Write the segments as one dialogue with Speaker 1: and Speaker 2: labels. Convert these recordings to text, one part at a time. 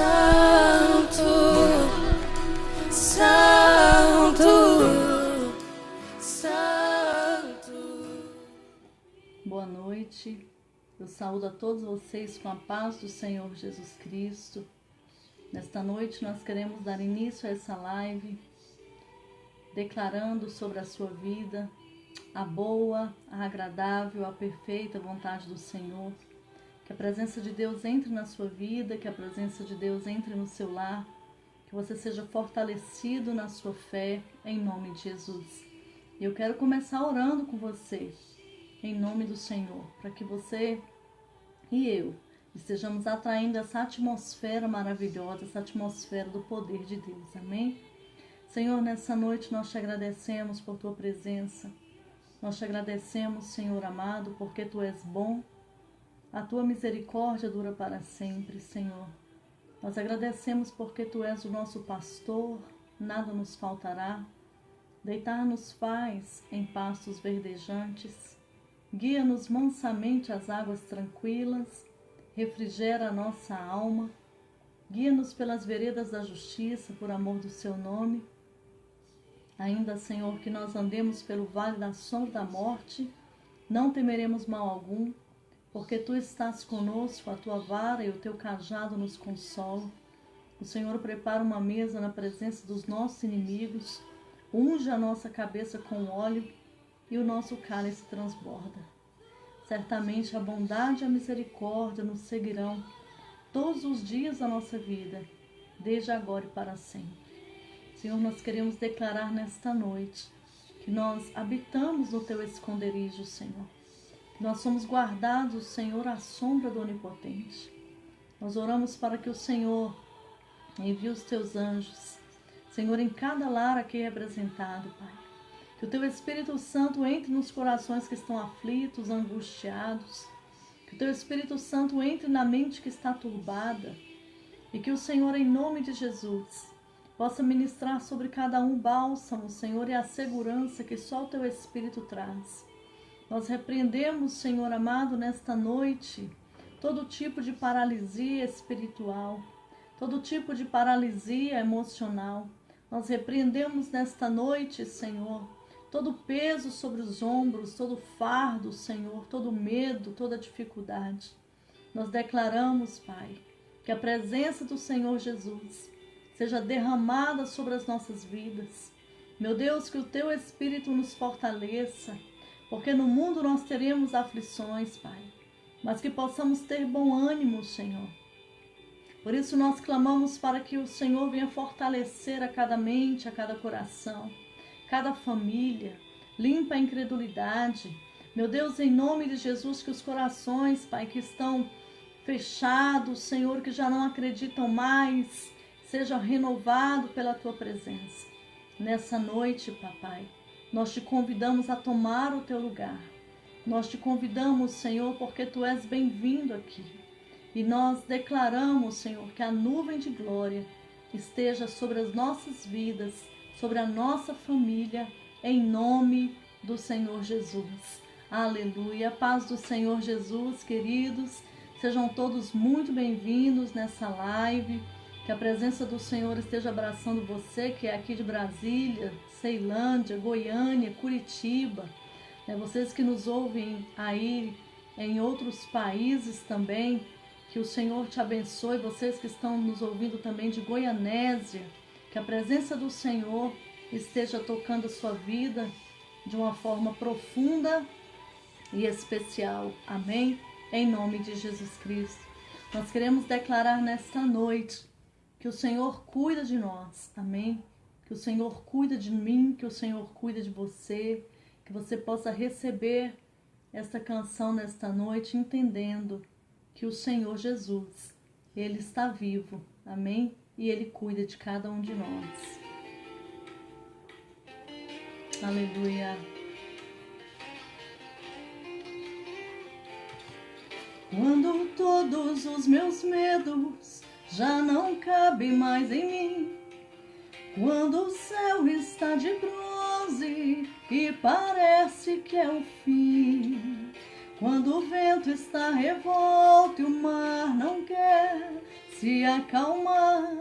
Speaker 1: Santo, Santo, Santo.
Speaker 2: Boa noite, eu saúdo a todos vocês com a paz do Senhor Jesus Cristo. Nesta noite nós queremos dar início a essa live, declarando sobre a sua vida a boa, a agradável, a perfeita vontade do Senhor. Que a presença de Deus entre na sua vida, que a presença de Deus entre no seu lar, que você seja fortalecido na sua fé, em nome de Jesus. E eu quero começar orando com você, em nome do Senhor, para que você e eu estejamos atraindo essa atmosfera maravilhosa, essa atmosfera do poder de Deus, amém? Senhor, nessa noite nós te agradecemos por tua presença, nós te agradecemos, Senhor amado, porque tu és bom, a tua misericórdia dura para sempre, Senhor. Nós agradecemos porque tu és o nosso pastor, nada nos faltará. Deitar-nos faz em pastos verdejantes, guia-nos mansamente às águas tranquilas, refrigera a nossa alma, guia-nos pelas veredas da justiça, por amor do seu nome. Ainda, Senhor, que nós andemos pelo vale da sombra da morte, não temeremos mal algum, porque tu estás conosco, a tua vara e o teu cajado nos consolam. O Senhor prepara uma mesa na presença dos nossos inimigos, unge a nossa cabeça com óleo e o nosso cálice transborda. Certamente a bondade e a misericórdia nos seguirão todos os dias da nossa vida, desde agora e para sempre. Senhor, nós queremos declarar nesta noite que nós habitamos no teu esconderijo, Senhor. Nós somos guardados, Senhor, à sombra do Onipotente. Nós oramos para que o Senhor envie os teus anjos, Senhor, em cada lar aqui representado, Pai. Que o teu Espírito Santo entre nos corações que estão aflitos, angustiados. Que o teu Espírito Santo entre na mente que está turbada. E que o Senhor, em nome de Jesus, possa ministrar sobre cada um bálsamo, Senhor, e a segurança que só o teu Espírito traz. Nós repreendemos, Senhor amado, nesta noite, todo tipo de paralisia espiritual, todo tipo de paralisia emocional. Nós repreendemos nesta noite, Senhor, todo peso sobre os ombros, todo fardo, Senhor, todo medo, toda dificuldade. Nós declaramos, Pai, que a presença do Senhor Jesus seja derramada sobre as nossas vidas. Meu Deus, que o teu Espírito nos fortaleça, porque no mundo nós teremos aflições, Pai, mas que possamos ter bom ânimo, Senhor. Por isso nós clamamos para que o Senhor venha fortalecer a cada mente, a cada coração, cada família, limpa a incredulidade. Meu Deus, em nome de Jesus, que os corações, Pai, que estão fechados, Senhor, que já não acreditam mais, sejam renovados pela Tua presença. Nessa noite, Papai, nós te convidamos a tomar o teu lugar. Nós te convidamos, Senhor, porque tu és bem-vindo aqui. E nós declaramos, Senhor, que a nuvem de glória esteja sobre as nossas vidas, sobre a nossa família, em nome do Senhor Jesus. Aleluia. A paz do Senhor Jesus, queridos. Sejam todos muito bem-vindos nessa live. Que a presença do Senhor esteja abraçando você, que é aqui de Brasília, Ceilândia, Goiânia, Curitiba. Vocês que nos ouvem aí em outros países também, que o Senhor te abençoe. Vocês que estão nos ouvindo também de Goianésia, que a presença do Senhor esteja tocando a sua vida de uma forma profunda e especial. Amém? Em nome de Jesus Cristo. Nós queremos declarar nesta noite que o Senhor cuida de nós, amém? Que o Senhor cuida de mim, que o Senhor cuida de você, que você possa receber esta canção nesta noite, entendendo que o Senhor Jesus, Ele está vivo, amém? E Ele cuida de cada um de nós. Aleluia. Quando todos os meus medos já não cabe mais em mim, quando o céu está de bronze e parece que é o fim, quando o vento está revolto e o mar não quer se acalmar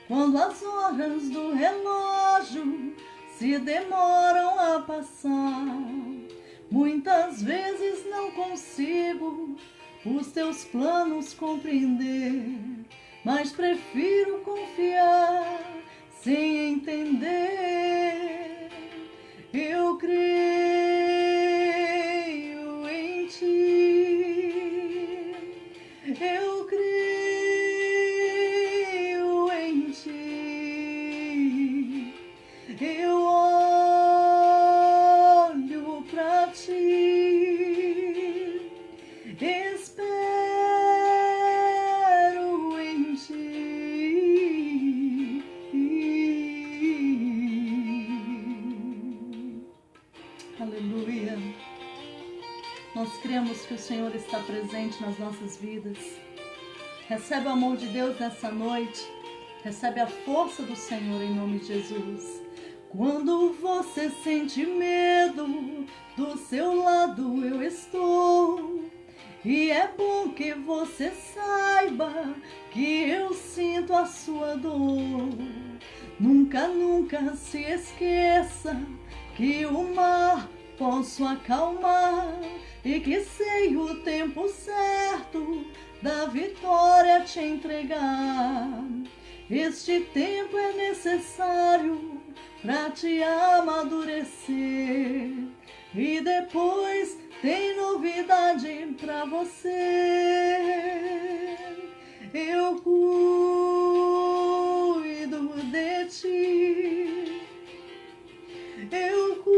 Speaker 2: quando as horas do relógio se demoram a passar. Muitas vezes não consigo os teus planos compreender, mas prefiro confiar sem entender. Eu creio em ti, eu creio em ti, eu olho pra ti, espero em ti. Aleluia. Nós cremos que o Senhor está presente nas nossas vidas. Recebe o amor de Deus nessa noite. Recebe a força do Senhor em nome de Jesus. Quando você sente medo, do seu lado eu estou. E é bom que você saiba que eu sinto a sua dor. Nunca, nunca se esqueça que o mar posso acalmar e que sei o tempo certo da vitória te entregar. Este tempo é necessário para te amadurecer e depois tem novidade para você. Eu cuido de ti, eu cuido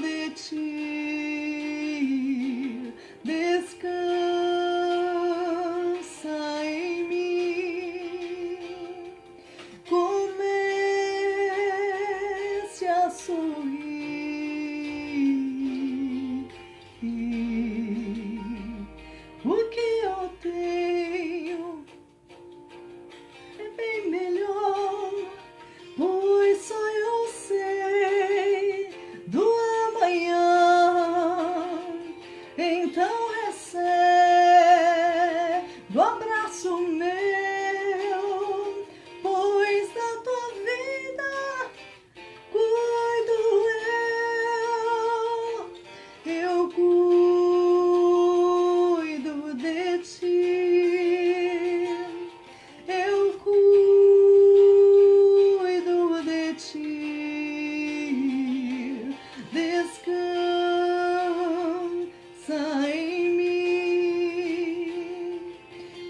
Speaker 2: de ti, descansa em mim, comece a sorrir. O que eu tenho é bem melhor, pois só eu sei do amanhã. Então recebe o abraço meu, pois da tua vida cuido eu cuido de ti, eu cuido de ti, descansa em mim,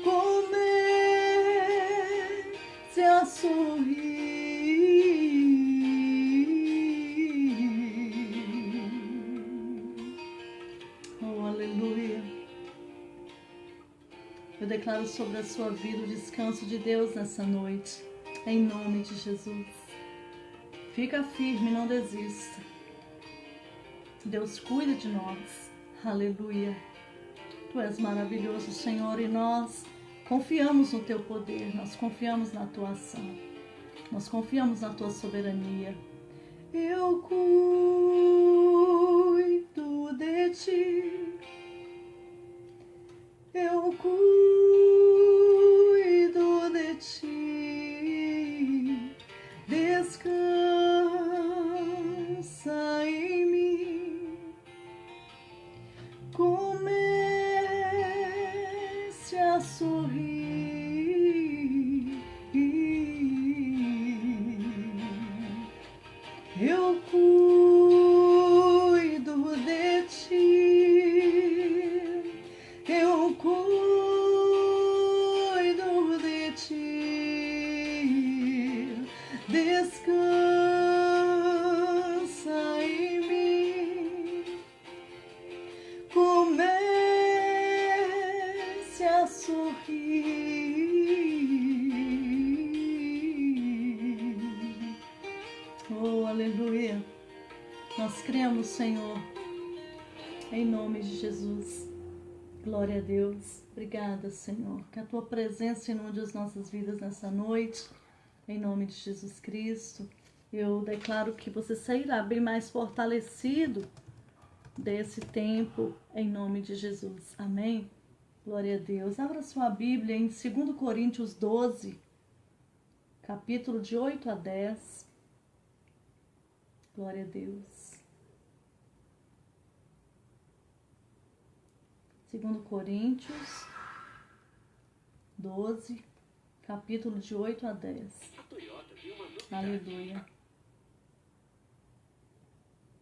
Speaker 2: comece a sorrir. Oh, aleluia. Eu declaro sobre a sua vida o descanso de Deus nessa noite, em nome de Jesus. Fica firme, não desista. Deus cuida de nós. Aleluia. Tu és maravilhoso, Senhor, e nós confiamos no teu poder, nós confiamos na tua ação, nós confiamos na tua soberania. Eu cuido de ti, eu cuido de ti, descansa em mim, comece a sorrir. Eu cuido de ti, eu cuido de ti, descansa em mim, comece a sorrir. Oh, aleluia. Nós cremos, Senhor, em nome de Jesus. Glória a Deus. Obrigada, Senhor. Que a tua presença inunde as nossas vidas nessa noite. Em nome de Jesus Cristo. Eu declaro que você sairá bem mais fortalecido desse tempo. Em nome de Jesus. Amém. Glória a Deus. Abra sua Bíblia em 2 Coríntios 12, capítulo de 8 a 10. Glória a Deus. 2 Coríntios 12, capítulo de 8 a 10. Aleluia.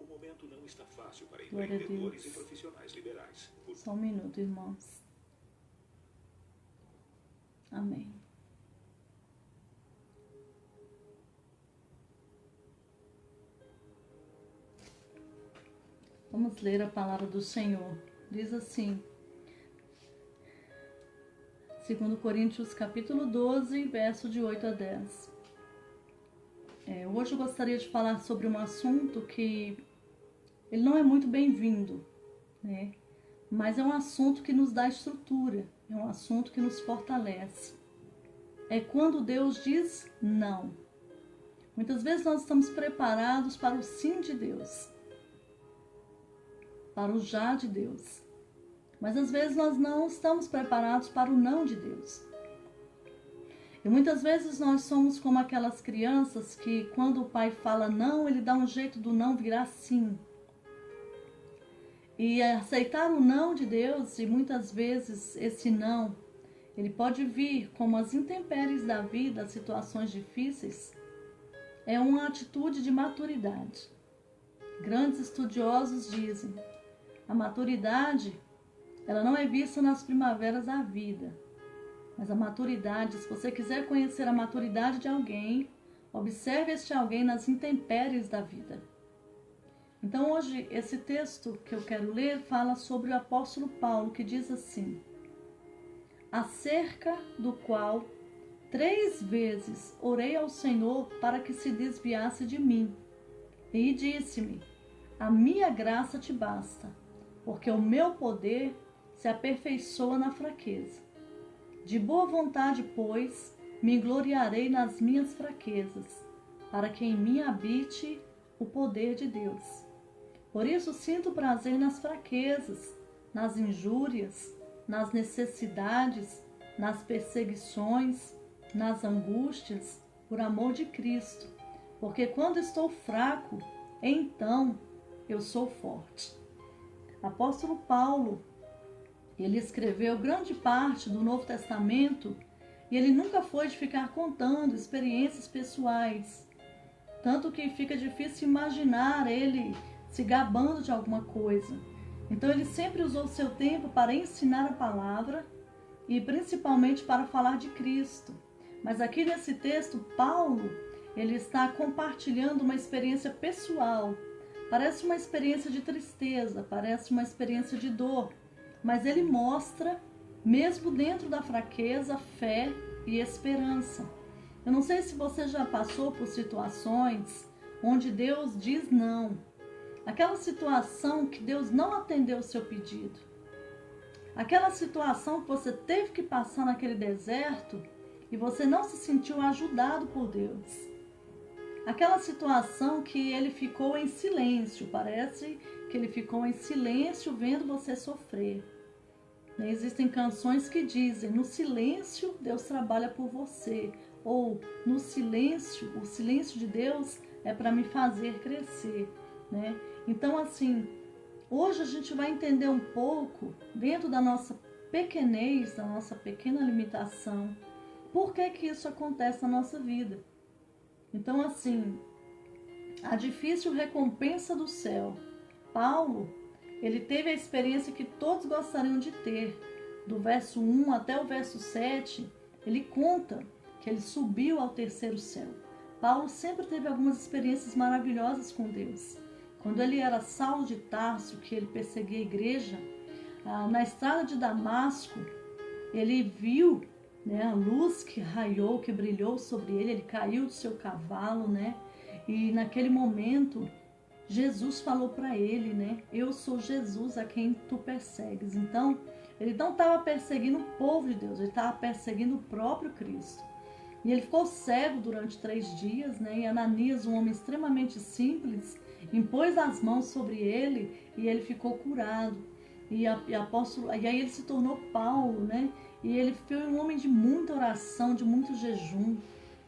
Speaker 3: O momento não está fácil para
Speaker 2: Glória a
Speaker 3: empreendedores
Speaker 2: Deus.
Speaker 3: e profissionais liberais.
Speaker 2: Só um minuto, irmãos. Amém. Vamos ler a palavra do Senhor. Diz assim, 2 Coríntios capítulo 12, verso de 8 a 10. Hoje eu gostaria de falar sobre um assunto que ele não é muito bem-vindo, né? Mas é um assunto que nos dá estrutura, é um assunto que nos fortalece. É quando Deus diz não. Muitas vezes nós estamos preparados para o sim de Deus, para o já de Deus. Mas às vezes nós não estamos preparados para o não de Deus. E muitas vezes nós somos como aquelas crianças que quando o pai fala não, ele dá um jeito do não virar sim. E aceitar o não de Deus, e muitas vezes esse não, ele pode vir como as intempéries da vida, as situações difíceis, é uma atitude de maturidade. Grandes estudiosos dizem, a maturidade, ela não é vista nas primaveras da vida, mas a maturidade, se você quiser conhecer a maturidade de alguém, observe este alguém nas intempéries da vida. Então hoje, esse texto que eu quero ler fala sobre o apóstolo Paulo, que diz assim, acerca do qual 3 vezes orei ao Senhor para que se desviasse de mim, e disse-me, a minha graça te basta, porque o meu poder se aperfeiçoa na fraqueza. De boa vontade, pois, me gloriarei nas minhas fraquezas, para que em mim habite o poder de Deus. Por isso sinto prazer nas fraquezas, nas injúrias, nas necessidades, nas perseguições, nas angústias, por amor de Cristo, porque quando estou fraco, então eu sou forte. Apóstolo Paulo, ele escreveu grande parte do Novo Testamento e ele nunca foi de ficar contando experiências pessoais, tanto que fica difícil imaginar ele se gabando de alguma coisa. Então ele sempre usou o seu tempo para ensinar a palavra e principalmente para falar de Cristo. Mas aqui nesse texto, Paulo, ele está compartilhando uma experiência pessoal. Parece uma experiência de tristeza, parece uma experiência de dor, mas ele mostra, mesmo dentro da fraqueza, fé e esperança. Eu não sei se você já passou por situações onde Deus diz não. Aquela situação que Deus não atendeu o seu pedido. Aquela situação que você teve que passar naquele deserto e você não se sentiu ajudado por Deus. Aquela situação que ele ficou em silêncio, parece que ele ficou em silêncio vendo você sofrer. Existem canções que dizem, no silêncio Deus trabalha por você, ou no silêncio, o silêncio de Deus é para me fazer crescer, né? Então assim, hoje a gente vai entender um pouco, dentro da nossa pequenez, da nossa pequena limitação, por que que isso acontece na nossa vida. Então assim, a difícil recompensa do céu. Paulo, ele teve a experiência que todos gostariam de ter. Do verso 1 até o verso 7, ele conta que ele subiu ao 3º céu. Paulo sempre teve algumas experiências maravilhosas com Deus. Quando ele era Saulo de Tarso, que ele perseguia a igreja, na estrada de Damasco, ele viu, né, a luz que raiou, que brilhou sobre ele, ele caiu do seu cavalo, né? E naquele momento, Jesus falou para ele, né? Eu sou Jesus a quem tu persegues. Então, ele não estava perseguindo o povo de Deus, ele estava perseguindo o próprio Cristo. E ele ficou cego durante 3 dias, né? E Ananias, um homem extremamente simples, impôs as mãos sobre ele e ele ficou curado. e aí ele se tornou Paulo, né? E ele foi um homem de muita oração, de muito jejum.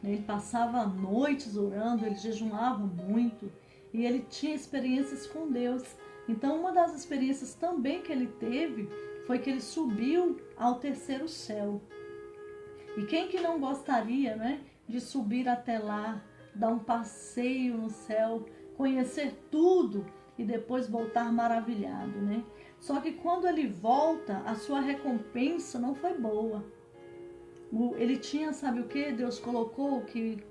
Speaker 2: Ele passava noites orando, ele jejuava muito e ele tinha experiências com Deus. Então, uma das experiências também que ele teve foi que ele subiu ao terceiro céu. E quem que não gostaria, né, de subir até lá, dar um passeio no céu, conhecer tudo e depois voltar maravilhado, né? Só que quando ele volta, a sua recompensa não foi boa. Ele tinha, sabe o que? Deus colocou que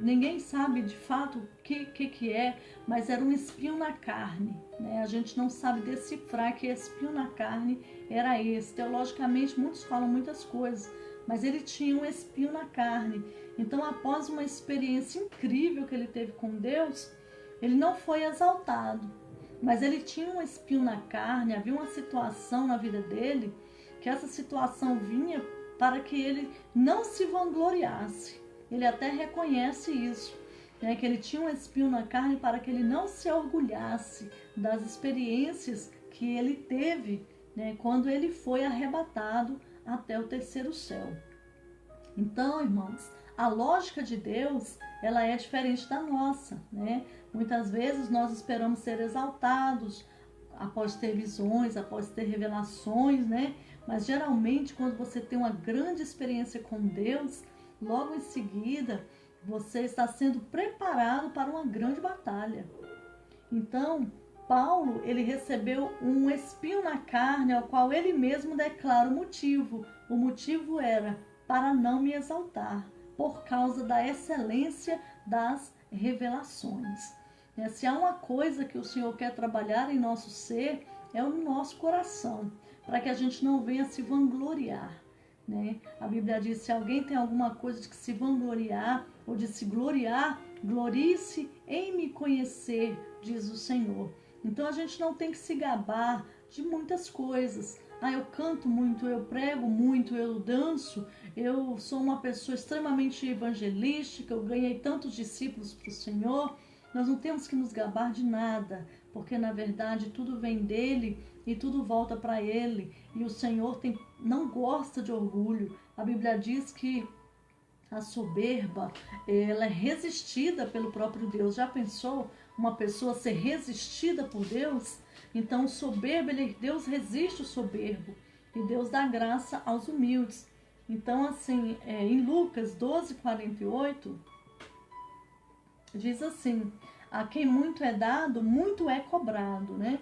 Speaker 2: ninguém sabe de fato o que é, mas era um espinho na carne, né? A gente não sabe decifrar que espinho na carne era esse. Teologicamente, muitos falam muitas coisas, mas ele tinha um espinho na carne. Então, após uma experiência incrível que ele teve com Deus, ele não foi exaltado, mas ele tinha um espinho na carne. Havia uma situação na vida dele, que essa situação vinha para que ele não se vangloriasse. Ele até reconhece isso, né? Que ele tinha um espinho na carne para que ele não se orgulhasse das experiências que ele teve, né, quando ele foi arrebatado até o terceiro céu. Então, irmãos, a lógica de Deus, ela é diferente da nossa, né? Muitas vezes nós esperamos ser exaltados após ter visões, após ter revelações, né? Mas geralmente quando você tem uma grande experiência com Deus, logo em seguida você está sendo preparado para uma grande batalha. Então, Paulo, ele recebeu um espinho na carne, ao qual ele mesmo declara o motivo. O motivo era para não me exaltar, por causa da excelência das revelações. Se há uma coisa que o Senhor quer trabalhar em nosso ser, é o nosso coração, para que a gente não venha se vangloriar, né? A Bíblia diz, se alguém tem alguma coisa de que se vangloriar ou de se gloriar, glorie-se em me conhecer, diz o Senhor. Então a gente não tem que se gabar de muitas coisas. Eu canto muito, eu prego muito, eu danço, eu sou uma pessoa extremamente evangelística, eu ganhei tantos discípulos para o Senhor. Nós não temos que nos gabar de nada, porque na verdade tudo vem dele e tudo volta para ele. E o Senhor não gosta de orgulho. A Bíblia diz que a soberba, ela é resistida pelo próprio Deus. Já pensou uma pessoa ser resistida por Deus? Então o soberbo, Deus resiste o soberbo e Deus dá graça aos humildes. Então assim, em Lucas 12:48, diz assim, a quem muito é dado, muito é cobrado, né?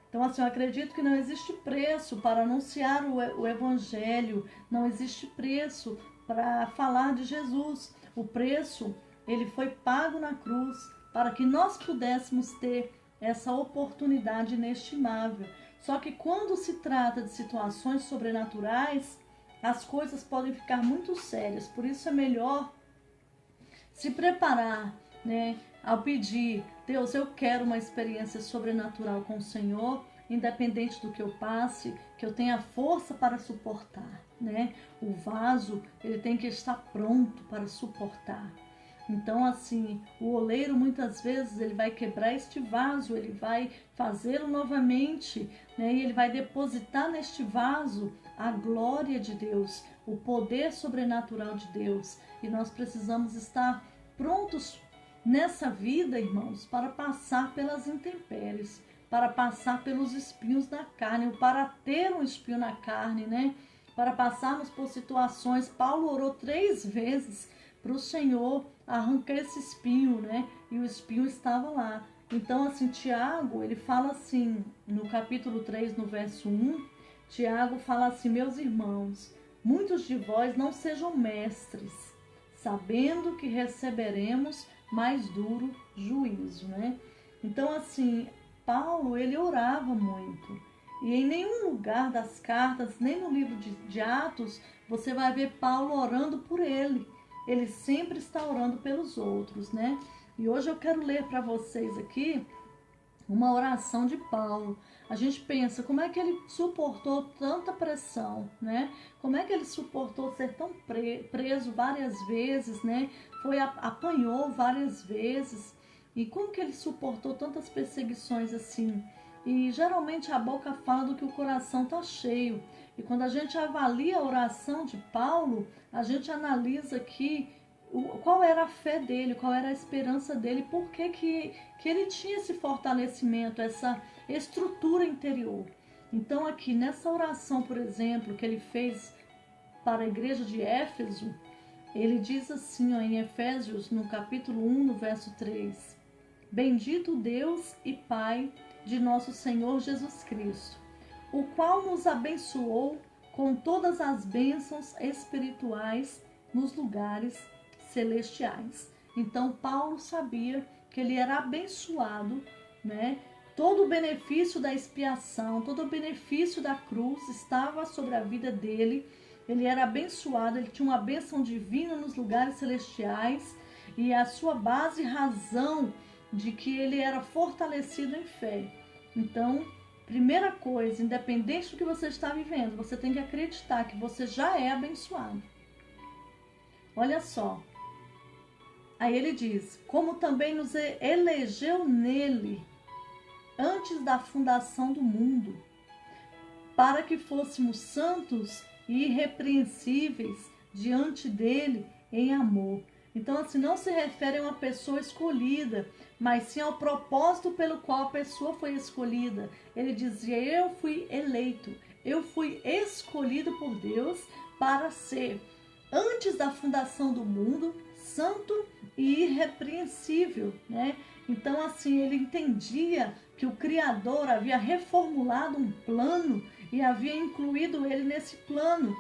Speaker 2: Então assim, eu acredito que não existe preço para anunciar o evangelho, não existe preço para falar de Jesus. O preço, ele foi pago na cruz para que nós pudéssemos ter essa oportunidade inestimável. Só que quando se trata de situações sobrenaturais, as coisas podem ficar muito sérias. Por isso é melhor se preparar, né? Ao pedir, Deus, eu quero uma experiência sobrenatural com o Senhor, independente do que eu passe, que eu tenha força para suportar, né? O vaso, ele tem que estar pronto para suportar. Então, assim, o oleiro muitas vezes ele vai quebrar este vaso, ele vai fazê-lo novamente, né? E ele vai depositar neste vaso a glória de Deus, o poder sobrenatural de Deus. E nós precisamos estar prontos nessa vida, irmãos, para passar pelas intempéries, para passar pelos espinhos na carne, para ter um espinho na carne, né? Para passarmos por situações. Paulo orou 3 vezes para o Senhor arrancar esse espinho, né? E o espinho estava lá. Então, assim, Tiago, ele fala assim, no capítulo 3, no verso 1, Tiago fala assim, meus irmãos, muitos de vós não sejam mestres, sabendo que receberemos mais duro juízo, né? Então, assim, Paulo, ele orava muito. E em nenhum lugar das cartas, nem no livro de Atos, você vai ver Paulo orando por ele. Ele sempre está orando pelos outros, né? E hoje eu quero ler para vocês aqui uma oração de Paulo. A gente pensa, como é que ele suportou tanta pressão, né? Como é que ele suportou ser tão preso várias vezes, né? Apanhou várias vezes. E como que ele suportou tantas perseguições assim? E geralmente a boca fala do que o coração está cheio. E quando a gente avalia a oração de Paulo, a gente analisa aqui qual era a fé dele, qual era a esperança dele, por que ele tinha esse fortalecimento, essa estrutura interior. Então aqui nessa oração, por exemplo, que ele fez para a igreja de Éfeso, ele diz assim, ó, em Efésios, no capítulo 1, no verso 3: Bendito Deus e Pai de nosso Senhor Jesus Cristo, o qual nos abençoou com todas as bênçãos espirituais nos lugares celestiais. Então Paulo sabia que ele era abençoado, né? Todo o benefício da expiação, todo o benefício da cruz estava sobre a vida dele. Ele era abençoado, ele tinha uma bênção divina nos lugares celestiais, e a sua base e razão de que ele era fortalecido em fé. Então, primeira coisa, independente do que você está vivendo, você tem que acreditar que você já é abençoado. Olha só. Aí ele diz: como também nos elegeu nele antes da fundação do mundo, para que fôssemos santos e irrepreensíveis diante dele em amor. Então, assim, não se refere a uma pessoa escolhida, mas sim ao propósito pelo qual a pessoa foi escolhida. Ele dizia: eu fui eleito, eu fui escolhido por Deus para ser, antes da fundação do mundo, santo e irrepreensível, né? Então, assim, ele entendia que o Criador havia reformulado um plano e havia incluído ele nesse plano.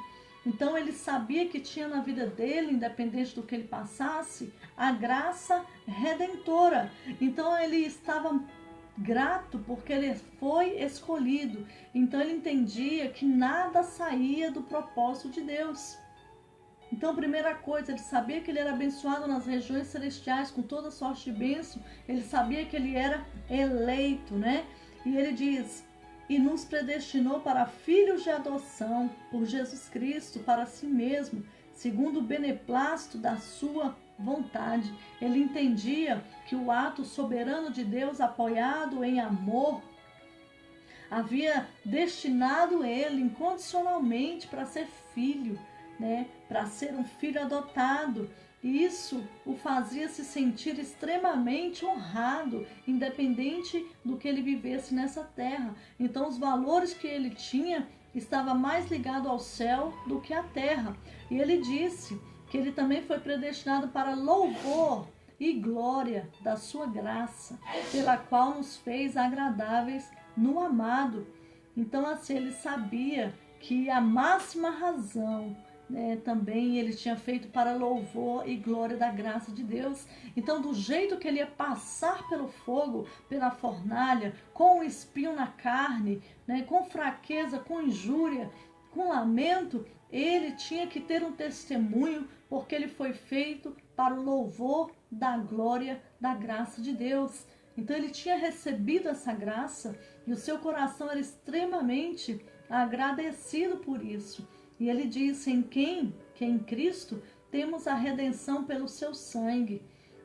Speaker 2: Então ele sabia que tinha na vida dele, independente do que ele passasse, a graça redentora. Então ele estava grato porque ele foi escolhido. Então ele entendia que nada saía do propósito de Deus. Então, primeira coisa, ele sabia que ele era abençoado nas regiões celestiais com toda sorte de bênção. Ele sabia que ele era eleito, né? E ele diz: e nos predestinou para filhos de adoção por Jesus Cristo para si mesmo, segundo o beneplácito da sua vontade. Ele entendia que o ato soberano de Deus, apoiado em amor, havia destinado ele incondicionalmente para ser filho, né? Para ser um filho adotado. E isso o fazia se sentir extremamente honrado, independente do que ele vivesse nessa terra. Então os valores que ele tinha estavam mais ligados ao céu do que à terra. E ele disse que ele também foi predestinado para louvor e glória da sua graça, pela qual nos fez agradáveis no amado. Então assim, ele sabia que a máxima razão, também ele tinha feito para louvor e glória da graça de Deus. Então, do jeito que ele ia passar pelo fogo, pela fornalha, com o espinho na carne, com fraqueza, com injúria, com lamento, ele tinha que ter um testemunho, porque ele foi feito para o louvor da glória da graça de Deus. Então ele tinha recebido essa graça e o seu coração era extremamente agradecido por isso. E ele disse: em quem, que é em Cristo, temos a redenção pelo seu sangue.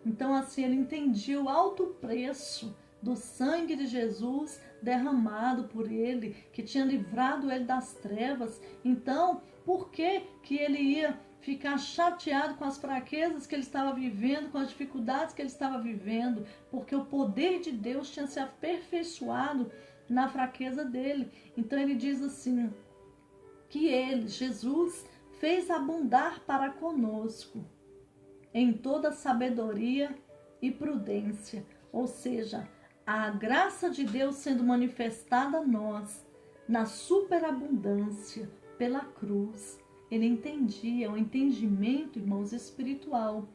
Speaker 2: Então assim, ele entendia o alto preço do sangue de Jesus derramado por ele, que tinha livrado ele das trevas. Então, por que ele ia ficar chateado com as fraquezas que ele estava vivendo, com as dificuldades que ele estava vivendo? Porque o poder de Deus tinha se aperfeiçoado na fraqueza dele. Então ele diz assim, que ele, Jesus, fez abundar para conosco em toda sabedoria e prudência. Ou seja, a graça de Deus sendo manifestada a nós na superabundância pela cruz. Ele entendia, o entendimento, irmãos, espiritual,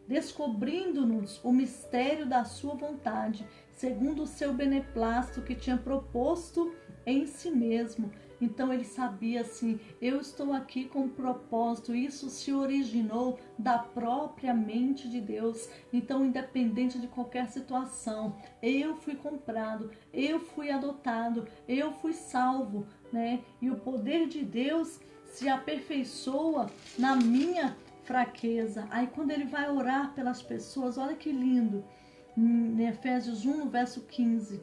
Speaker 2: descobrindo-nos o mistério da sua vontade, segundo o seu beneplácito que tinha proposto em si mesmo. Então ele sabia assim, eu estou aqui com um propósito, isso se originou da própria mente de Deus. Então, independente de qualquer situação, eu fui comprado, eu fui adotado, eu fui salvo, E o poder de Deus se aperfeiçoa na minha fraqueza. Aí quando ele vai orar pelas pessoas, olha que lindo, em Efésios 1, no verso 15.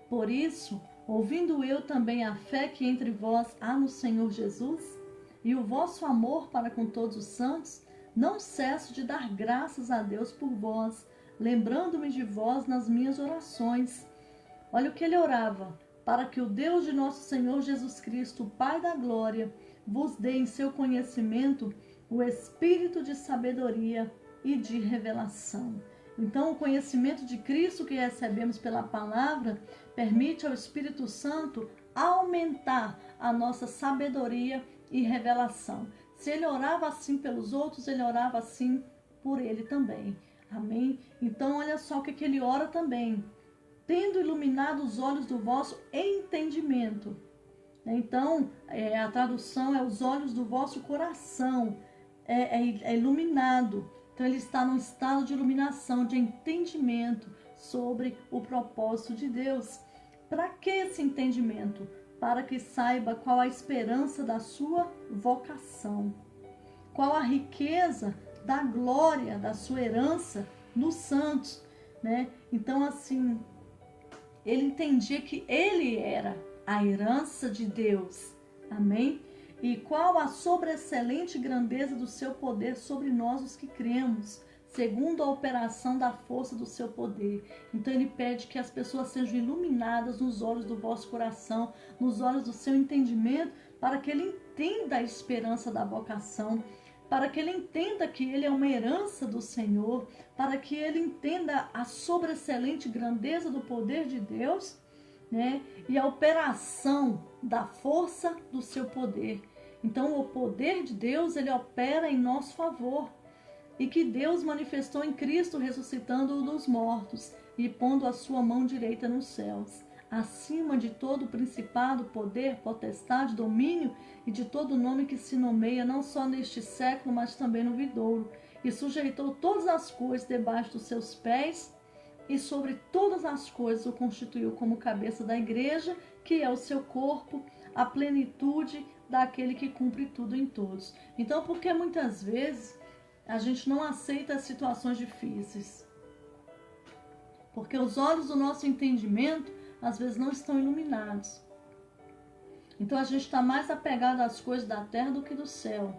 Speaker 2: Por isso, ouvindo eu também a fé que entre vós há no Senhor Jesus, e o vosso amor para com todos os santos, não cesso de dar graças a Deus por vós, lembrando-me de vós nas minhas orações. Olha o que ele orava: para que o Deus de nosso Senhor Jesus Cristo, o Pai da glória, vos dê em seu conhecimento o espírito de sabedoria e de revelação. Então, o conhecimento de Cristo que recebemos pela palavra permite ao Espírito Santo aumentar a nossa sabedoria e revelação. Se ele orava assim pelos outros, ele orava assim por ele também. Amém? Então, olha só o que ele ora também: tendo iluminado os olhos do vosso entendimento. Então, a tradução é os olhos do vosso coração, é iluminado. Então, ele está num estado de iluminação, de entendimento sobre o propósito de Deus. Para que esse entendimento? Para que saiba qual a esperança da sua vocação, qual a riqueza da glória da sua herança nos santos, né? Então, assim, ele entendia que ele era a herança de Deus, amém? E qual a sobreexcelente grandeza do seu poder sobre nós os que cremos, segundo a operação da força do seu poder. Então ele pede que as pessoas sejam iluminadas nos olhos do vosso coração, nos olhos do seu entendimento, para que ele entenda a esperança da vocação, para que ele entenda que ele é uma herança do Senhor, para que ele entenda a sobreexcelente grandeza do poder de Deus, né? E a operação da força do seu poder. Então, o poder de Deus, ele opera em nosso favor. E que Deus manifestou em Cristo, ressuscitando-o dos mortos e pondo a sua mão direita nos céus, acima de todo principado, poder, potestade, domínio e de todo nome que se nomeia, não só neste século, mas também no vindouro. E sujeitou todas as coisas debaixo dos seus pés, e sobre todas as coisas o constituiu como cabeça da igreja, que é o seu corpo, a plenitude daquele que cumpre tudo em todos. Então, porque muitas vezes a gente não aceita as situações difíceis? Porque os olhos do nosso entendimento, às vezes, não estão iluminados. Então, a gente está mais apegado às coisas da terra do que do céu.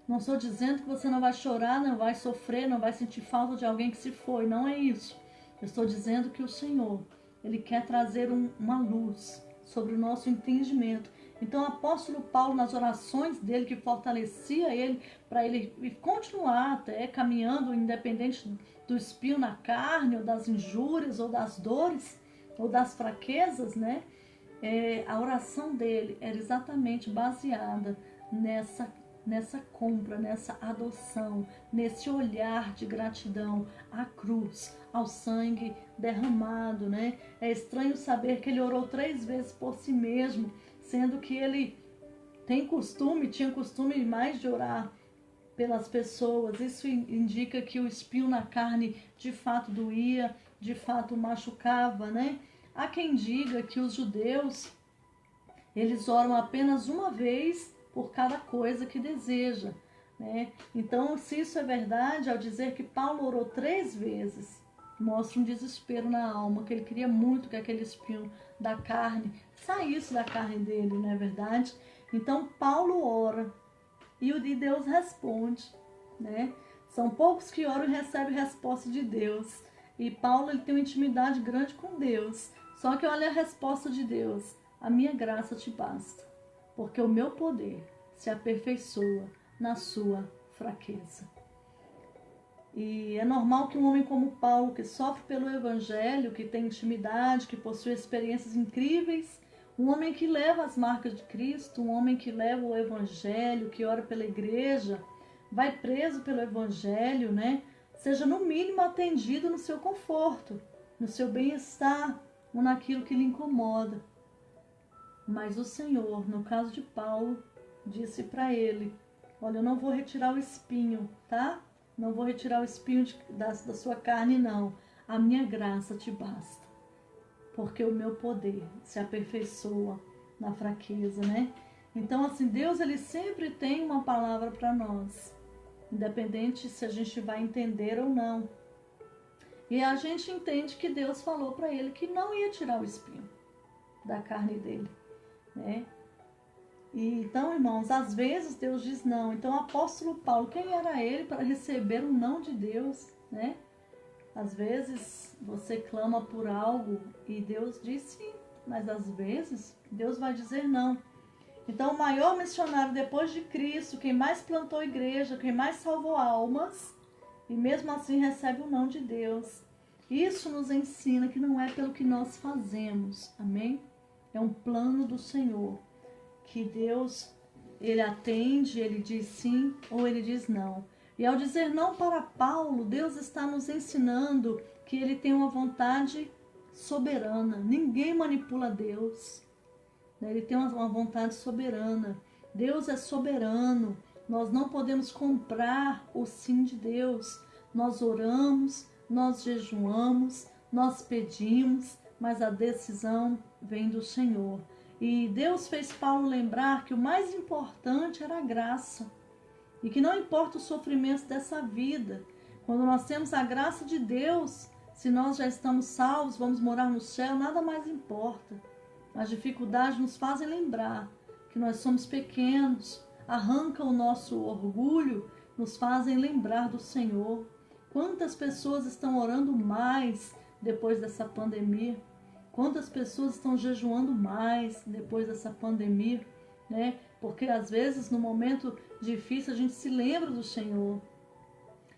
Speaker 2: Não estou dizendo que você não vai chorar, não vai sofrer, não vai sentir falta de alguém que se foi. Não é isso. Eu estou dizendo que o Senhor, Ele quer trazer uma luz sobre o nosso entendimento. Então, o apóstolo Paulo, nas orações dele, que fortalecia ele, para ele continuar até caminhando, independente do espinho na carne, ou das injúrias, ou das dores, ou das fraquezas, né? A oração dele era exatamente baseada nessa compra, nessa adoção, nesse olhar de gratidão à cruz, ao sangue derramado, né? É estranho saber que ele orou 3 vezes por si mesmo, sendo que ele tinha costume mais de orar pelas pessoas. Isso indica que o espinho na carne de fato doía, de fato machucava, né? Há quem diga que os judeus, eles oram apenas uma vez por cada coisa que deseja, né? Então, se isso é verdade, ao dizer que Paulo orou 3 vezes, mostra um desespero na alma, que ele queria muito que aquele espinho da carne saísse da carne dele, não é verdade? Então, Paulo ora e Deus responde, né? São poucos que oram e recebem resposta de Deus. E Paulo, ele tem uma intimidade grande com Deus. Só que olha a resposta de Deus: a minha graça te basta, porque o meu poder se aperfeiçoa na sua fraqueza. E é normal que um homem como Paulo, que sofre pelo Evangelho, que tem intimidade, que possui experiências incríveis, um homem que leva as marcas de Cristo, um homem que leva o Evangelho, que ora pela igreja, vai preso pelo Evangelho, né? Seja no mínimo atendido no seu conforto, no seu bem-estar, ou naquilo que lhe incomoda. Mas o Senhor, no caso de Paulo, disse para ele: olha, eu não vou retirar o espinho, tá? Não vou retirar o espinho da sua carne, não. A minha graça te basta, porque o meu poder se aperfeiçoa na fraqueza, né? Então, assim, Deus, ele sempre tem uma palavra para nós, independente se a gente vai entender ou não. E a gente entende que Deus falou para ele que não ia tirar o espinho. da carne dele, né? E, então, irmãos, às vezes Deus diz não. Então, o apóstolo Paulo, quem era ele para receber um não de Deus, né? Às vezes você clama por algo e Deus diz sim, mas às vezes Deus vai dizer não. Então, o maior missionário depois de Cristo, quem mais plantou igreja, quem mais salvou almas, e mesmo assim recebe o não de Deus. Isso nos ensina que não é pelo que nós fazemos, amém? É um plano do Senhor, que Deus, ele atende, ele diz sim ou ele diz não. E ao dizer não para Paulo, Deus está nos ensinando que ele tem uma vontade soberana. Ninguém manipula Deus. Ele tem uma vontade soberana. Deus é soberano. Nós não podemos comprar o sim de Deus. Nós oramos, nós jejuamos, nós pedimos, mas a decisão vem do Senhor. E Deus fez Paulo lembrar que o mais importante era a graça. E que não importa o sofrimento dessa vida. Quando nós temos a graça de Deus, se nós já estamos salvos, vamos morar no céu, nada mais importa. As dificuldades nos fazem lembrar que nós somos pequenos, arrancam o nosso orgulho, nos fazem lembrar do Senhor. Quantas pessoas estão orando mais depois dessa pandemia? Quantas pessoas estão jejuando mais depois dessa pandemia, né? Porque às vezes no momento difícil a gente se lembra do Senhor.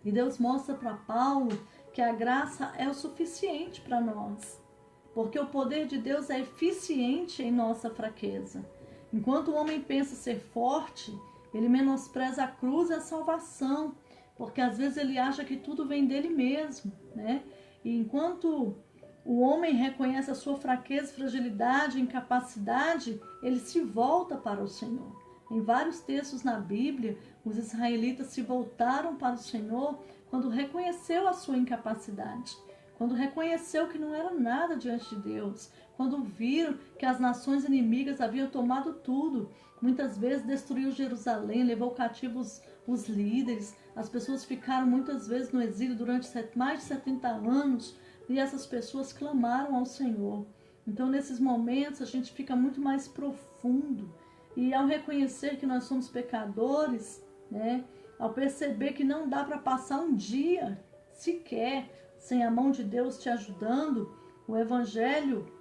Speaker 2: E Deus mostra para Paulo que a graça é o suficiente para nós. Porque o poder de Deus é eficiente em nossa fraqueza. Enquanto o homem pensa ser forte, ele menospreza a cruz e a salvação. Porque às vezes ele acha que tudo vem dele mesmo, né? E enquanto o homem reconhece a sua fraqueza, fragilidade, incapacidade, ele se volta para o Senhor. Em vários textos na Bíblia, os israelitas se voltaram para o Senhor quando reconheceu a sua incapacidade, quando reconheceu que não era nada diante de Deus, quando viram que as nações inimigas haviam tomado tudo, muitas vezes destruiu Jerusalém, levou cativos os líderes, as pessoas ficaram muitas vezes no exílio durante mais de 70 anos, e essas pessoas clamaram ao Senhor. Então, nesses momentos, a gente fica muito mais profundo. E ao reconhecer que nós somos pecadores, né, ao perceber que não dá para passar um dia sequer sem a mão de Deus te ajudando, o Evangelho,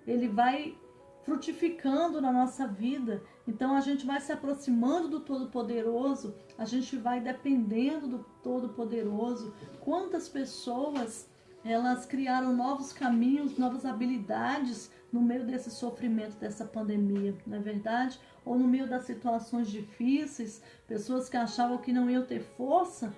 Speaker 2: ele vai frutificando na nossa vida. Então, a gente vai se aproximando do Todo-Poderoso, a gente vai dependendo do Todo-Poderoso. Quantas pessoas elas criaram novos caminhos, novas habilidades no meio desse sofrimento, dessa pandemia, não é verdade? Ou no meio das situações difíceis, pessoas que achavam que não iam ter força,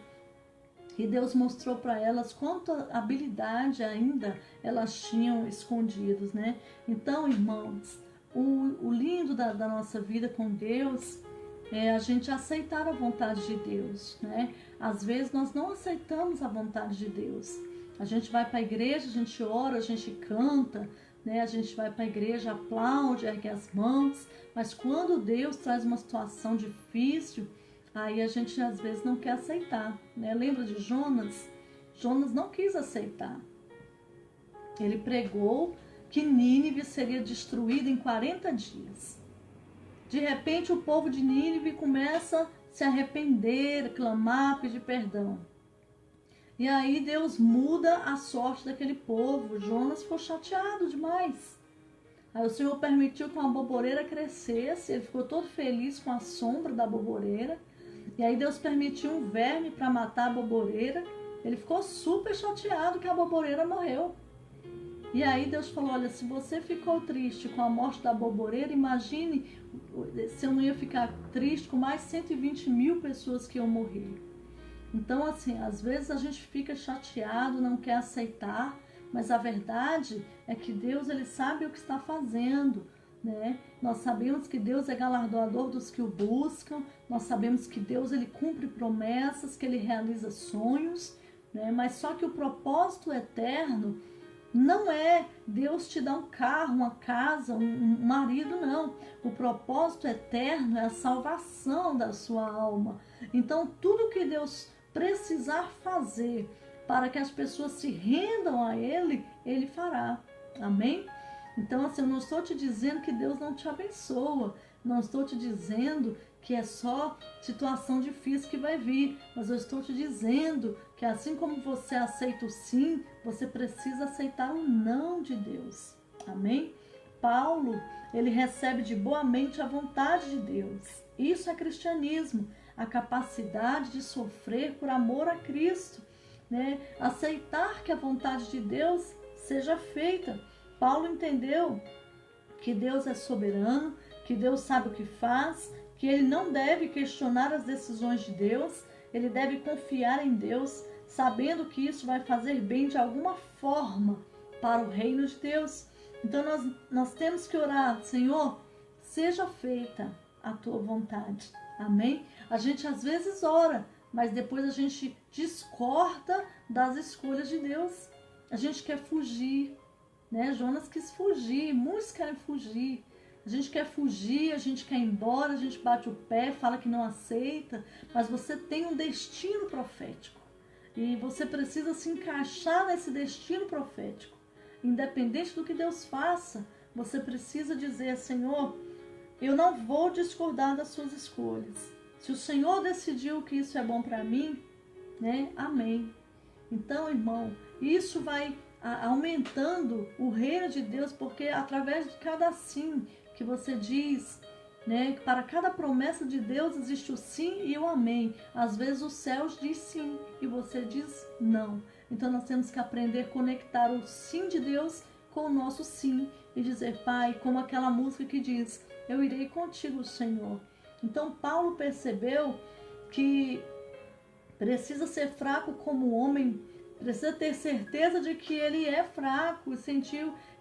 Speaker 2: e Deus mostrou para elas quanta habilidade ainda elas tinham escondidos, né? Então, irmãos, o lindo da nossa vida com Deus é a gente aceitar a vontade de Deus, né? Às vezes nós não aceitamos a vontade de Deus. A gente vai para a igreja, a gente ora, a gente canta, né? A gente vai para a igreja, aplaude, ergue as mãos, mas quando Deus traz uma situação difícil, aí a gente às vezes não quer aceitar, né? Lembra de Jonas? Jonas não quis aceitar. Ele pregou que Nínive seria destruída em 40 dias. De repente o povo de Nínive começa a se arrepender, clamar, pedir perdão. E aí Deus muda a sorte daquele povo. Jonas ficou chateado demais. Aí o Senhor permitiu que uma borboreira crescesse. Ele ficou todo feliz com a sombra da borboreira. E aí Deus permitiu um verme para matar a borboreira. Ele ficou super chateado que a borboreira morreu. E aí Deus falou, olha, se você ficou triste com a morte da borboreira, imagine se eu não ia ficar triste com mais 120 mil pessoas que iam morrer. Então, assim, às vezes a gente fica chateado, não quer aceitar, mas a verdade é que Deus, ele sabe o que está fazendo, né? Nós sabemos que Deus é galardoador dos que o buscam, nós sabemos que Deus, ele cumpre promessas, que ele realiza sonhos, né? Mas só que o propósito eterno não é Deus te dar um carro, uma casa, um marido, não. O propósito eterno é a salvação da sua alma. Então, tudo que Deus precisar fazer para que as pessoas se rendam a Ele, Ele fará. Amém? Então, assim, eu não estou te dizendo que Deus não te abençoa, não estou te dizendo que é só situação difícil que vai vir, mas eu estou te dizendo que assim como você aceita o sim, você precisa aceitar o não de Deus. Amém? Paulo, ele recebe de boa mente a vontade de Deus. Isso é cristianismo, a capacidade de sofrer por amor a Cristo, né? Aceitar que a vontade de Deus seja feita. Paulo entendeu que Deus é soberano, que Deus sabe o que faz, que ele não deve questionar as decisões de Deus, ele deve confiar em Deus, sabendo que isso vai fazer bem de alguma forma para o reino de Deus. Então nós temos que orar: Senhor, seja feita a tua vontade. Amém? A gente às vezes ora, mas depois a gente discorda das escolhas de Deus. A gente quer fugir, né? Jonas quis fugir, muitos querem fugir. A gente quer fugir, a gente quer ir embora, a gente bate o pé, fala que não aceita, mas você tem um destino profético e você precisa se encaixar nesse destino profético. Independente do que Deus faça, você precisa dizer: Senhor, eu não vou discordar das suas escolhas. Se o Senhor decidiu que isso é bom para mim, né? Amém. Então, irmão, isso vai aumentando o reino de Deus, porque através de cada sim que você diz, né, para cada promessa de Deus existe o sim e o amém. Às vezes os céus diz sim e você diz não. Então nós temos que aprender a conectar o sim de Deus com o nosso sim e dizer: Pai, como aquela música que diz: eu irei contigo, Senhor. Então Paulo percebeu que precisa ser fraco como homem, precisa ter certeza de que ele é fraco,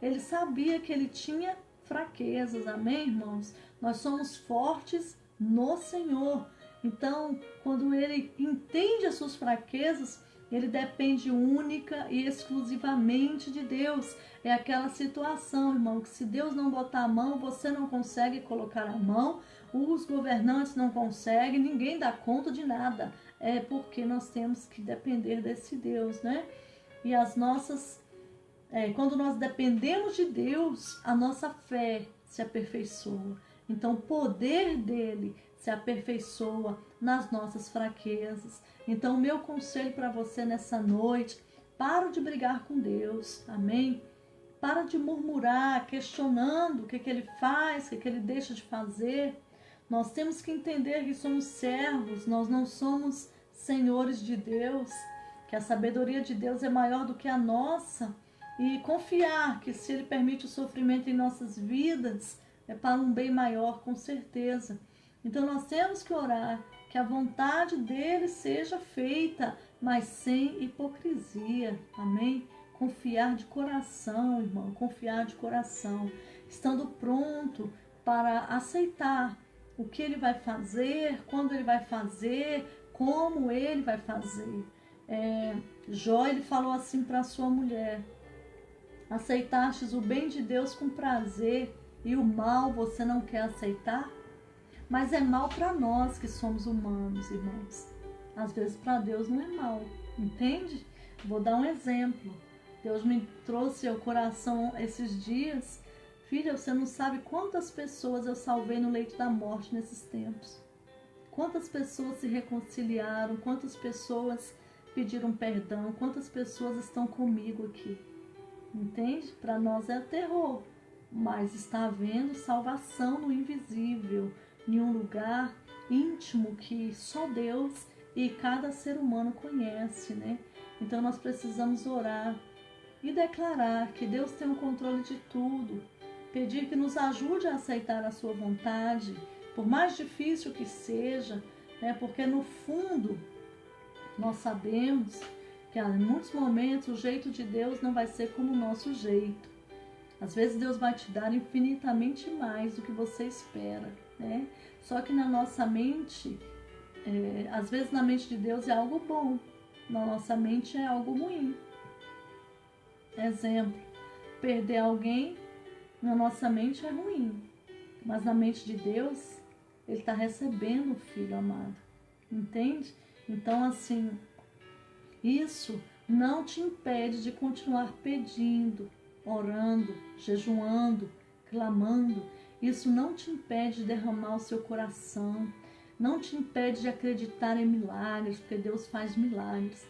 Speaker 2: ele sabia que ele tinha fraquezas. Amém, irmãos? Nós somos fortes no Senhor. Então, quando ele entende as suas fraquezas, ele depende única e exclusivamente de Deus. É aquela situação, irmão, que se Deus não botar a mão, você não consegue colocar a mão, os governantes não conseguem, ninguém dá conta de nada. É porque nós temos que depender desse Deus, né? E quando nós dependemos de Deus, a nossa fé se aperfeiçoa. Então, o poder dele se aperfeiçoa nas nossas fraquezas. Então, o meu conselho para você nessa noite: para de brigar com Deus, amém? Para de murmurar, questionando o que ele faz, o que ele deixa de fazer. Nós temos que entender que somos servos, nós não somos senhores de Deus, que a sabedoria de Deus é maior do que a nossa. E confiar que se ele permite o sofrimento em nossas vidas, é para um bem maior, com certeza. Então nós temos que orar que a vontade dele seja feita, mas sem hipocrisia. Amém? Confiar de coração, irmão, confiar de coração, estando pronto para aceitar o que ele vai fazer, quando ele vai fazer, como ele vai fazer. Jó, ele falou assim para sua mulher: aceitastes o bem de Deus com prazer e o mal você não quer aceitar? Mas é mal para nós que somos humanos, irmãos. Às vezes para Deus não é mal, entende? Vou dar um exemplo. Deus me trouxe ao coração esses dias: filha, você não sabe quantas pessoas eu salvei no leito da morte nesses tempos. Quantas pessoas se reconciliaram, quantas pessoas pediram perdão, quantas pessoas estão comigo aqui. Entende? Para nós é terror, mas está havendo salvação no invisível, em um lugar íntimo que só Deus e cada ser humano conhece, né? Então nós precisamos orar e declarar que Deus tem o controle de tudo, pedir que nos ajude a aceitar a sua vontade, por mais difícil que seja, né? Porque no fundo nós sabemos que em muitos momentos o jeito de Deus não vai ser como o nosso jeito. Às vezes Deus vai te dar infinitamente mais do que você espera, né? Só que na nossa mente, às vezes na mente de Deus é algo bom, na nossa mente é algo ruim. Exemplo, perder alguém na nossa mente é ruim, mas na mente de Deus, Ele está recebendo o Filho amado, entende? Então, assim, isso não te impede de continuar pedindo, orando, jejuando, clamando, isso não te impede de derramar o seu coração, não te impede de acreditar em milagres, porque Deus faz milagres.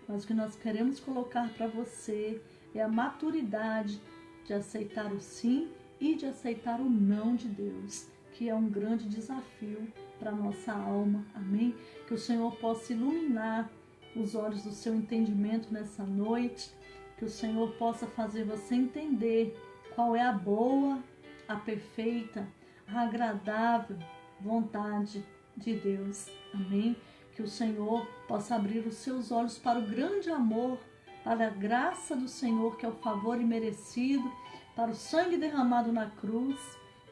Speaker 2: Mas o que nós queremos colocar para você é a maturidade de aceitar o sim e de aceitar o não de Deus, que é um grande desafio para a nossa alma, amém? Que o Senhor possa iluminar os olhos do seu entendimento nessa noite, que o Senhor possa fazer você entender qual é a boa, a perfeita, a agradável vontade de Deus, amém? Que o Senhor possa abrir os seus olhos para o grande amor, para a graça do Senhor, que é o favor imerecido, para o sangue derramado na cruz,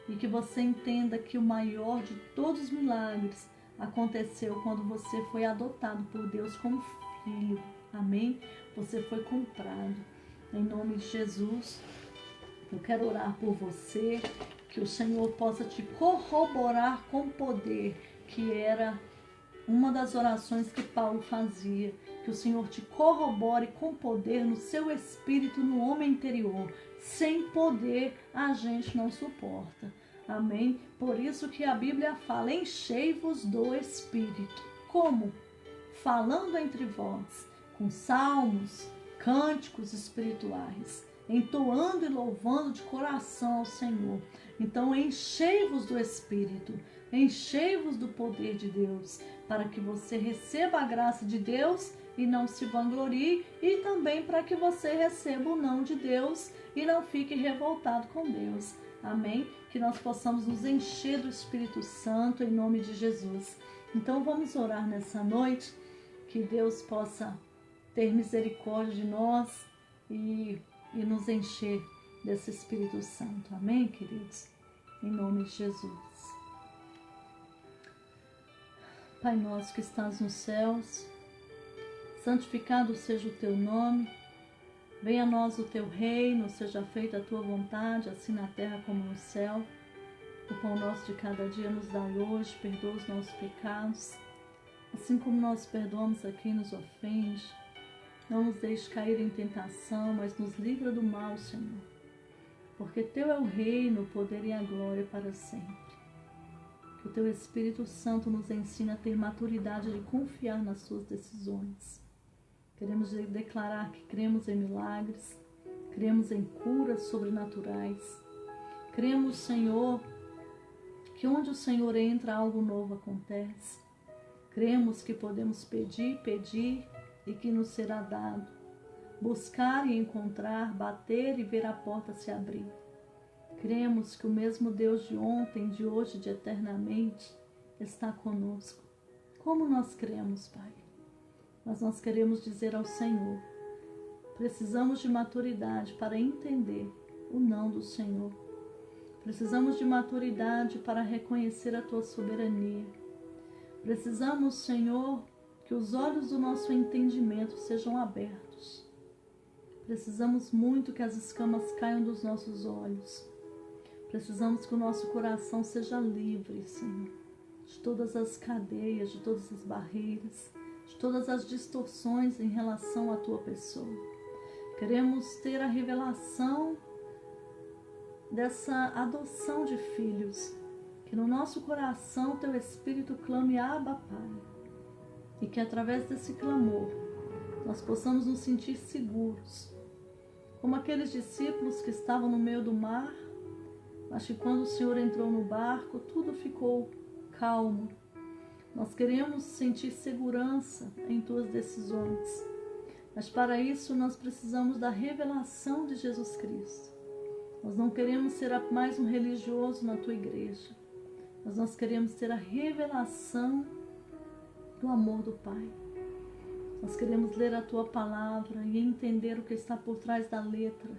Speaker 2: e que você entenda que o maior de todos os milagres aconteceu quando você foi adotado por Deus como filho, amém? Você foi comprado. Em nome de Jesus, eu quero orar por você, que o Senhor possa te corroborar com poder, que era uma das orações que Paulo fazia, que o Senhor te corrobore com poder no seu espírito, no homem interior. Sem poder a gente não suporta. Amém? Por isso que a Bíblia fala, enchei-vos do Espírito. Como? Falando entre vós, com salmos, cânticos espirituais, entoando e louvando de coração ao Senhor. Então enchei-vos do Espírito, enchei-vos do poder de Deus, para que você receba a graça de Deus e não se vanglorie, e também para que você receba o não de Deus e não fique revoltado com Deus. Amém? Que nós possamos nos encher do Espírito Santo em nome de Jesus. Então vamos orar nessa noite, que Deus possa ter misericórdia de nós e nos encher desse Espírito Santo. Amém, queridos? Em nome de Jesus. Pai nosso que estás nos céus, santificado seja o teu nome, venha a nós o teu reino, seja feita a tua vontade, assim na terra como no céu. O pão nosso de cada dia nos dai hoje, perdoa os nossos pecados, assim como nós perdoamos a quem nos ofende. Não nos deixe cair em tentação, mas nos livra do mal, Senhor. Porque teu é o reino, o poder e a glória para sempre. Que o teu Espírito Santo nos ensine a ter maturidade de confiar nas suas decisões. Queremos declarar que cremos em milagres, cremos em curas sobrenaturais. Cremos, Senhor, que onde o Senhor entra, algo novo acontece. Cremos que podemos pedir e que nos será dado. Buscar e encontrar, bater e ver a porta se abrir. Cremos que o mesmo Deus de ontem, de hoje e de eternamente está conosco. Como nós cremos, Pai? Mas nós queremos dizer ao Senhor, precisamos de maturidade para entender o não do Senhor. Precisamos de maturidade para reconhecer a Tua soberania. Precisamos, Senhor, que os olhos do nosso entendimento sejam abertos. Precisamos muito que as escamas caiam dos nossos olhos. Precisamos que o nosso coração seja livre, Senhor, de todas as cadeias, de todas as barreiras, de todas as distorções em relação à Tua pessoa. Queremos ter a revelação dessa adoção de filhos, que no nosso coração Teu Espírito clame Abba, Pai, e que através desse clamor nós possamos nos sentir seguros, como aqueles discípulos que estavam no meio do mar, mas que quando o Senhor entrou no barco, tudo ficou calmo. Nós queremos sentir segurança em Tuas decisões, mas para isso nós precisamos da revelação de Jesus Cristo. Nós não queremos ser mais um religioso na Tua igreja, mas nós queremos ter a revelação do amor do Pai. Nós queremos ler a Tua palavra e entender o que está por trás da letra.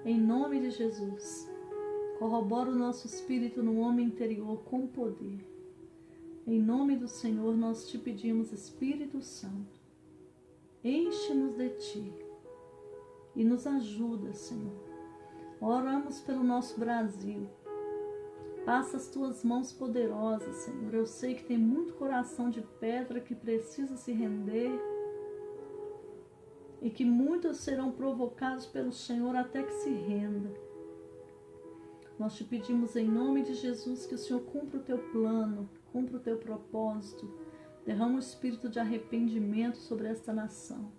Speaker 2: Em nome de Jesus, corrobora o nosso espírito no homem interior com poder. Em nome do Senhor, nós Te pedimos, Espírito Santo, enche-nos de Ti e nos ajuda, Senhor. Oramos pelo nosso Brasil. Passa as Tuas mãos poderosas, Senhor. Eu sei que tem muito coração de pedra que precisa se render e que muitos serão provocados pelo Senhor até que se renda. Nós te pedimos em nome de Jesus que o Senhor cumpra o teu plano, cumpra o teu propósito, derrama o espírito de arrependimento sobre esta nação.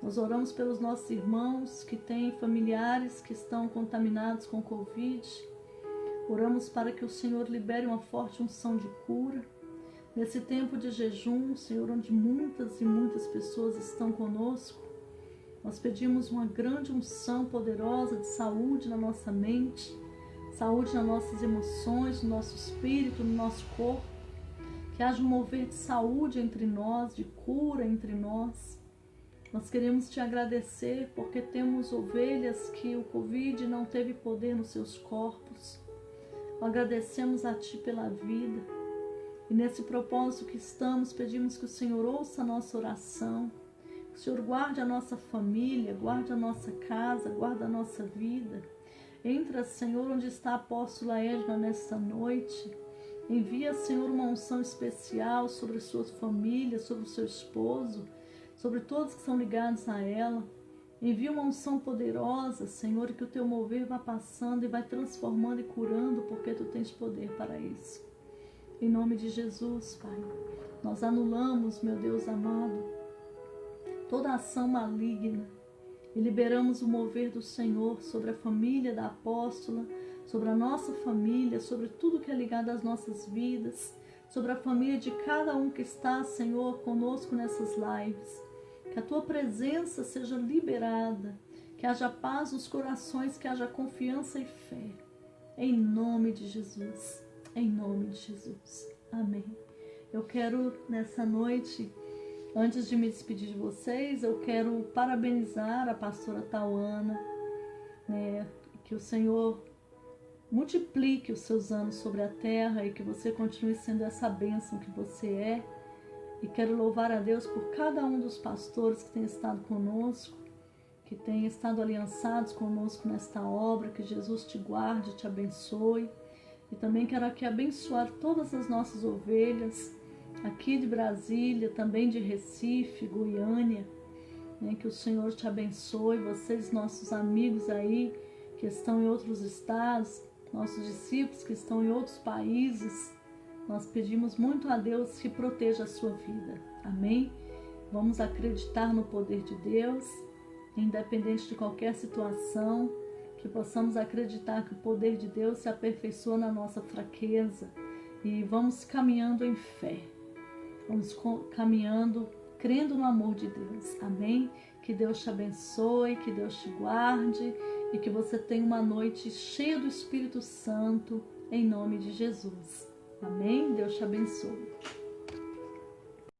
Speaker 2: Nós oramos pelos nossos irmãos que têm familiares que estão contaminados com Covid. Oramos para que o Senhor libere uma forte unção de cura. Nesse tempo de jejum, Senhor, onde muitas e muitas pessoas estão conosco, nós pedimos uma grande unção poderosa de saúde na nossa mente, saúde nas nossas emoções, no nosso espírito, no nosso corpo. Que haja um mover de saúde entre nós, de cura entre nós. Nós queremos te agradecer porque temos ovelhas que o Covid não teve poder nos seus corpos. Agradecemos a Ti pela vida. E nesse propósito que estamos, pedimos que o Senhor ouça a nossa oração. Que o Senhor guarde a nossa família, guarde a nossa casa, guarde a nossa vida. Entra, Senhor, onde está a apóstola Edna nesta noite. Envia, Senhor, uma unção especial sobre a sua família, sobre o seu esposo, sobre todos que são ligados a ela. Envia uma unção poderosa, Senhor, e que o teu mover vá passando e vai transformando e curando, porque tu tens poder para isso. Em nome de Jesus, Pai, nós anulamos, meu Deus amado, toda ação maligna e liberamos o mover do Senhor sobre a família da apóstola, sobre a nossa família, sobre tudo que é ligado às nossas vidas, sobre a família de cada um que está, Senhor, conosco nessas lives. Que a Tua presença seja liberada, que haja paz nos corações, que haja confiança e fé. Em nome de Jesus, em nome de Jesus. Amém. Eu quero, nessa noite, antes de me despedir de vocês, eu quero parabenizar a pastora Tauana, que o Senhor multiplique os seus anos sobre a terra e que você continue sendo essa bênção que você é. E quero louvar a Deus por cada um dos pastores que tem estado conosco, que tem estado aliançados conosco nesta obra. Que Jesus te guarde, te abençoe. E também quero aqui abençoar todas as nossas ovelhas, aqui de Brasília, também de Recife, Goiânia. Que o Senhor te abençoe, vocês, nossos amigos aí, que estão em outros estados, nossos discípulos que estão em outros países. Nós pedimos muito a Deus que proteja a sua vida. Amém? Vamos acreditar no poder de Deus, independente de qualquer situação, que possamos acreditar que o poder de Deus se aperfeiçoa na nossa fraqueza. E vamos caminhando em fé. Vamos caminhando, crendo no amor de Deus. Amém? Que Deus te abençoe, que Deus te guarde e que você tenha uma noite cheia do Espírito Santo, em nome de Jesus. Amém? Deus te abençoe.